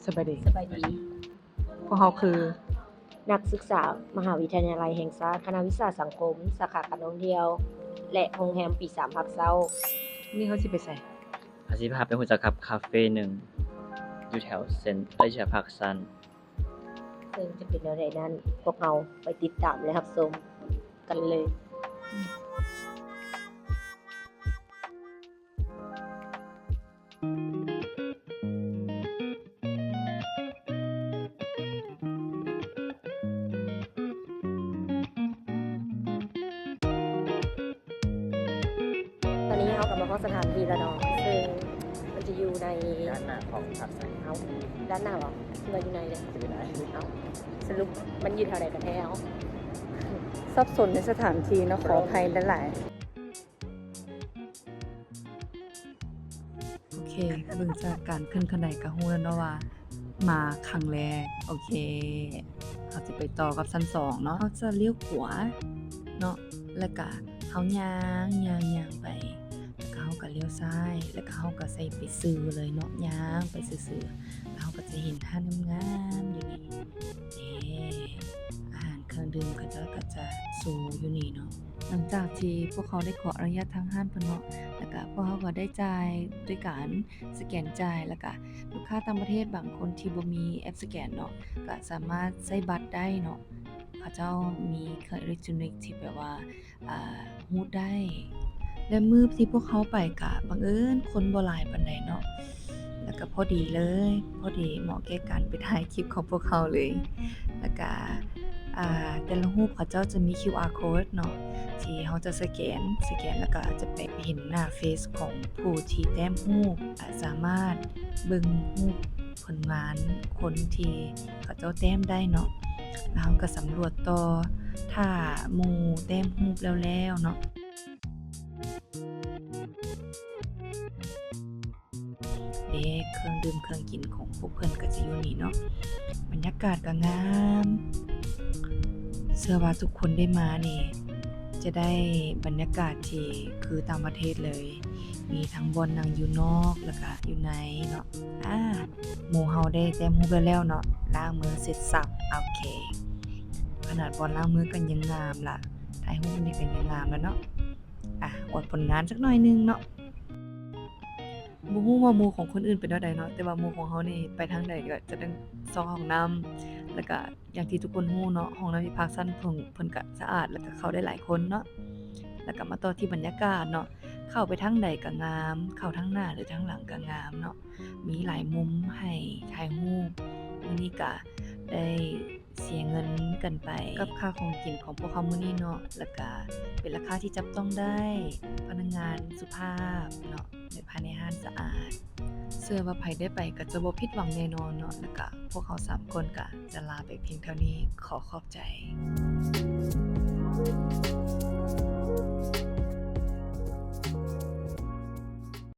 สบายดี สบายดี พวกเขาคือ นักศึกษามหาวิทยาลัยแห่งชาติคณะวิชาสังคมสาขาการท่องเที่ยว และโรงแรมปี3ภาคเช้า นี่เขาสิไปใส่ อาสิพาไปรู้จักกับคาเฟ่หนึ่งอยู่แถวเซ็นเอ้ยพาร์คซัน ซึ่งจะเป็นอะไรนั้น พวกเราไปติดตามและรับชมกันเลย ตอนนี้เรากลับมาเข้าสถานที่แล้วเนาะซึ่งมันจะอยู่ใน ด้านหน้าของพาร์คซัน เอาด้านหน้าเหรอที่ว่าอยู่ในเลย จะไปไหน เอาสรุปมันอยู่แถวไหนกันแท้เอา สับสนในสถานที่เนาะขออภัยหลายโอเคเบิ่งจากการขึ้นคันไดก็ฮู้แล้วเนาะว่ามาครั้งแรกโอเคเขาสิไปต่อกับชั้น2เนาะเขาจะเลี้ยวขวาเนาะแล้วก็เขาย่างไปแล้วก็เขาก็เลี้ยวซ้ายแล้วก็เขาก็ใส่ไปซื้อเลยเนาะย่างไปซื่อๆแล้วเขาก็จะเห็นห้านงามๆอยู่นี่อาหารเครื่องดื่มเขาเจ้าก็จะสูอยู่นี่เนาะหลังจากที่พวกเขาได้ขออนุญาตทางห้านเพิ่นเนาะแล้วก็พวกเขาก็ได้จ่ายด้วยการสแกนจ่ายแล้วก็ลูกค้าต่างประเทศบางคนที่บ่มีแอปสแกนเนาะก็สามารถใช้บัตรได้เนาะเขาเจ้ามีเครื่องอิเล็กทรอนิกส์ที่แบบว่ารูดได้ และมื้อที่พวกเขาไปก็บังเอิญคนบ่หลายปานใดเนาะแล้วก็พอดีเลยพอดีเหมาะแก่การไปถ่ายคลิปของพวกเขาเลยแล้วก็แต่ละรูปเขาเจ้าจะมี QR code เนาะที่เราจะสแกนแล้วก็จะไปเห็นหน้าเฟซของผู้ที่แต้มรูปสามารถเบิ่งรูปผลงานคนที่เขาเจ้าแต้มได้เนาะแล้วเราก็สำรวจต่อถ้าหมู่แต้มรูปแล้วเนาะเครื่องดื่มเครื่องกินของพวกเพิ่นก็จะอยู่นี่เนาะบรรยากาศก็งามเชื่อว่าทุกคนได้มานี่จะได้บรรยากาศที่คือต่างประเทศเลยมีทั้งบ่อนนั่งอยู่นอกแล้วก็อยู่ในเนาะหมู่เฮาได้แต้มรูปแล้วเนาะล้างมือเสร็จสับโอเคขนาดบ่อนล้างมือก็ยังงามล่ะถ่ายรูปนี่ก็ยังงามแล้วเนาะอวดผลงานสักหน่อยนึงเนาะบ่ฮู้ว่าหมู่ของคนอื่นเป็นแนวใดเนาะแต่ว่าหมู่ของเฮานี่ไปทางใดก็จะต้องซ้อห้องน้ำแล้วก็อย่างที่ทุกคนฮู้เนาะห้องน้ำที่พักซั่นเพิ่นก็สะอาดแล้วก็เข้าได้หลายคนเนาะแล้วก็มาต่อที่บรรยากาศเนาะเข้าไปทางใดก็งามเข้าทางหน้าหรือทางหลังก็งามเนาะมีหลายมุมให้ถ่ายรูปมื้อนี้ก็ได้เสียเงินกันไปกับค่าของกินของพวกเขามื้อนี้เนาะแล้วก็เป็นราคาที่จับต้องได้พนักงานสุภาพเนาะในภายในห้างสะอาดเชื่อว่าไผได้ไปก็จะบ่ผิดหวังแน่นอนเนาะแล้วก็พวกเขา3คนก็จะลาไปเพียงเท่านี้ขอขอบใจ